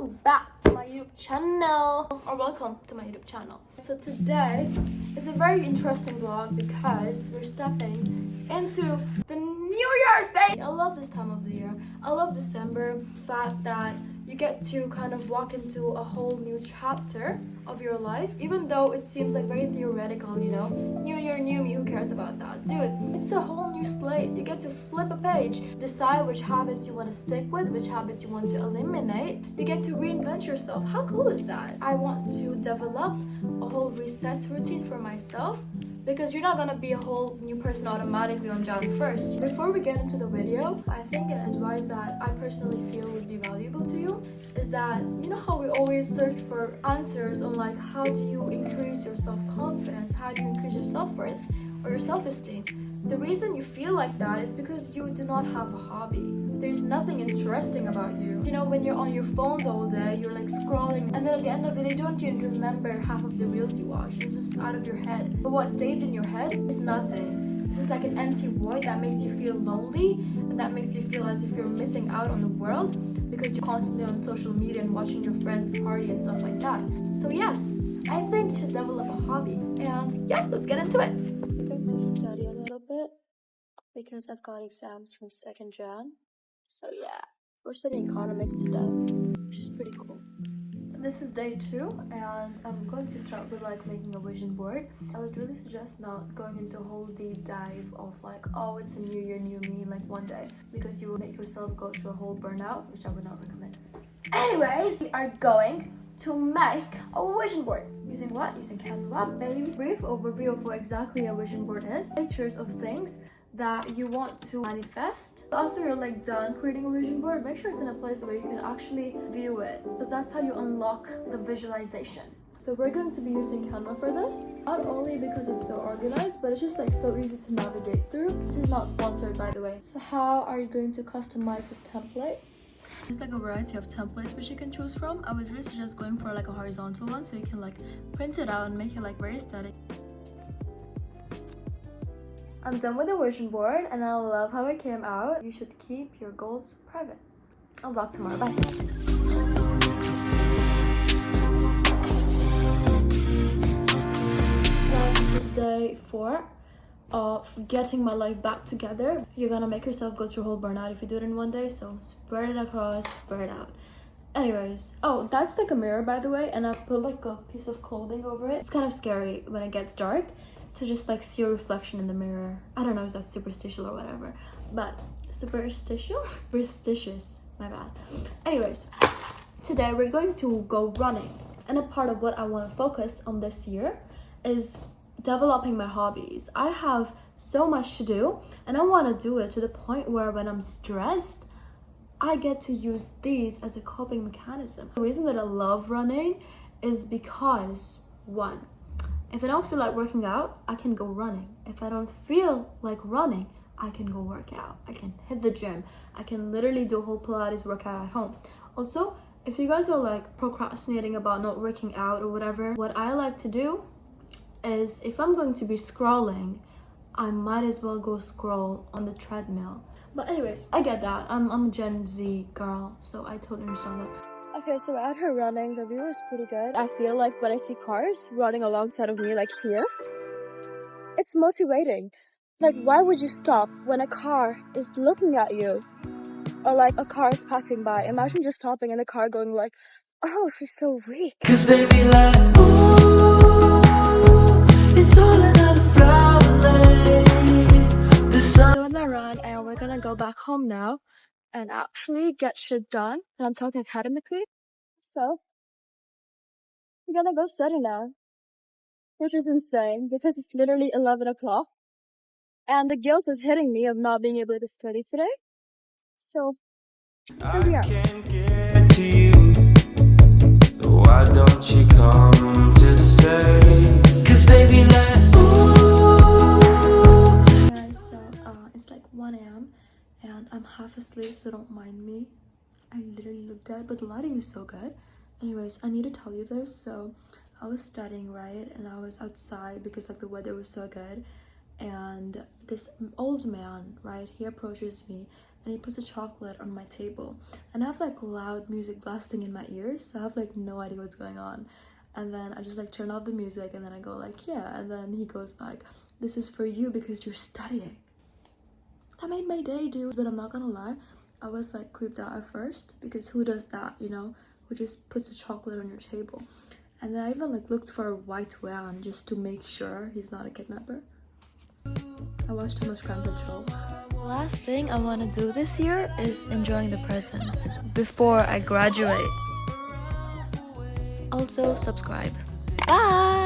welcome back to my YouTube channel, or welcome to my YouTube channel. So today is a very interesting vlog because we're stepping into the New Year's Day. I love this time of the year. I love December, the fact that you get to kind of walk into a whole new chapter of your life, even though it seems like very theoretical, you know, new year, new me, who cares about that? Dude, it's a whole new slate. You get to flip a page, decide which habits you want to stick with, which habits you want to eliminate. You get to reinvent yourself. How cool is that? I want to develop a whole reset routine for myself, because you're not gonna be a whole new person automatically on Jan 1st. Before we get into the video, I think an advice that I personally feel would be valuable to you is that, you know how we always search for answers on like how do you increase your self-confidence, how do you increase your self-worth or your self-esteem? The reason you feel like that is because you do not have a hobby. There's nothing interesting about you. You know, when you're on your phones all day, you're like scrolling, and then at the end of the day, don't you remember half of the reels you watch? It's just out of your head. But what stays in your head is nothing. It's just like an empty void that makes you feel lonely, and that makes you feel as if you're missing out on the world because you're constantly on social media and watching your friends party and stuff like that. So yes, I think you should develop a hobby. And yes, let's get into it. I'm going to study a little bit because I've got exams from 2nd Jan. So yeah, we're studying economics today, which is pretty cool. This is day 2, and I'm going to start with like making a vision board. I would really suggest not going into a whole deep dive of like, oh, it's a new year, new me, like one day, because you will make yourself go through a whole burnout, which I would not recommend. Anyways, we are going to make a vision board. Using what? Using Canva, baby. Brief overview of what exactly a vision board is. Pictures of things that you want to manifest. After you're like done creating a vision board, make sure it's in a place where you can actually view it, because that's how you unlock the visualization. So we're going to be using Canva for this, not only because it's so organized, but it's just like so easy to navigate through. This is not sponsored, by the way. So how are you going to customize this template? There's like a variety of templates which you can choose from. I would really suggest going for like a horizontal one so you can like print it out and make it like very aesthetic. I'm done with the vision board and I love how it came out. You should keep your goals private. I'll vlog tomorrow. Bye. This is day 4 of getting my life back together. You're gonna make yourself go through a whole burnout if you do it in one day, so spread it across, spread it out. Anyways, oh, that's like a mirror, by the way, and I put like a piece of clothing over it. It's kind of scary when it gets dark to just like see a reflection in the mirror. I don't know if that's superstitious or whatever, but superstitious, my bad. Anyways, today we're going to go running, and a part of what I want to focus on this year is developing my hobbies. I have so much to do, and I want to do it to the point where when I'm stressed, I get to use these as a coping mechanism. The reason that I love running is because, one, if I don't feel like working out, I can go running. If I don't feel like running, I can go work out. I can hit the gym. I can literally do a whole Pilates workout at home. Also, if you guys are like procrastinating about not working out or whatever, what I like to do is if I'm going to be scrolling, I might as well go scroll on the treadmill. But anyways, I get that. I'm a Gen Z girl, so I totally understand that. Okay, so out here running, the view is pretty good. I feel like when I see cars running alongside of me, like here, it's motivating. Like, why would you stop when a car is looking at you? Or like a car is passing by. Imagine just stopping and the car going like, oh, she's so weak. Cause baby, like, ooh, it's all another flower lane. Doing my run, and we're gonna go back home now and actually get shit done. And I'm talking academically. So, we're gonna go study now, which is insane because it's literally 11 o'clock and the guilt is hitting me of not being able to study today. So, here we are. I can't get to you. Why don't you come to stay? Cause baby, like, ooh. Guys, so, it's like 1 a.m. and I'm half asleep, so don't mind me. I literally look dead, but the lighting is so good. Anyways, I need to tell you this. So I was studying, right, and I was outside because like the weather was so good, and this old man, right, he approaches me and he puts a chocolate on my table, and I have like loud music blasting in my ears, so I have like no idea what's going on. And then I just like turn off the music, and then I go like, yeah, and then he goes like, this is for you because you're studying. That made my day, dude. But I'm not gonna lie, I was like creeped out at first, because who does that, you know, who just puts a chocolate on your table? And then I even like looked for a white van just to make sure he's not a kidnapper. I watched too much Crime Patrol. Last thing I want to do this year is enjoying the present before I graduate. Also subscribe. Bye!